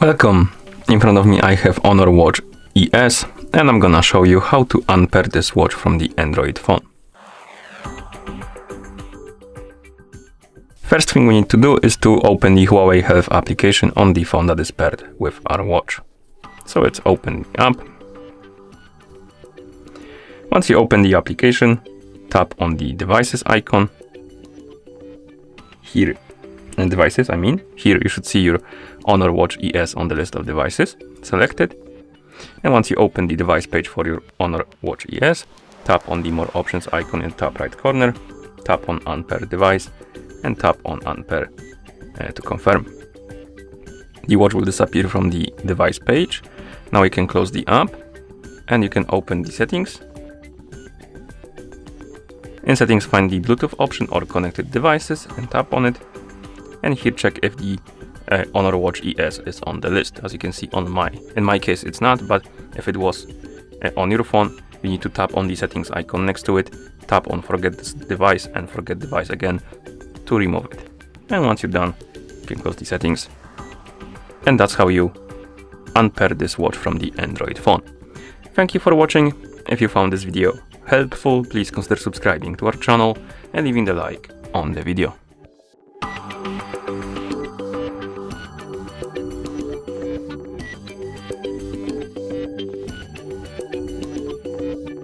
Welcome! In front of me I have Honor Watch ES and I'm gonna show you how to unpair this watch from the Android phone. First thing we need to do is to open the Huawei Health application on the phone that is paired with our watch. So let's open the app. Once you open the application, tap on the devices icon. Here you should see your Honor Watch ES on the list of devices. Select it. And once you open the device page for your Honor Watch ES, tap on the More Options icon in the top right corner, tap on Unpair Device, and tap on Unpair to confirm. The watch will disappear from the device page. Now you can close the app and you can open the settings. In settings, find the Bluetooth option or connected devices and tap on it. And here check if the Honor Watch ES is on the list. As you can see in my case it's not, but if it was on your phone, you need to tap on the settings icon next to it, tap on forget this device and forget device again to remove it. And once you're done, you can close the settings. And that's how you unpair this watch from the Android phone. Thank you for watching. If you found this video helpful, please consider subscribing to our channel and leaving the like on the video.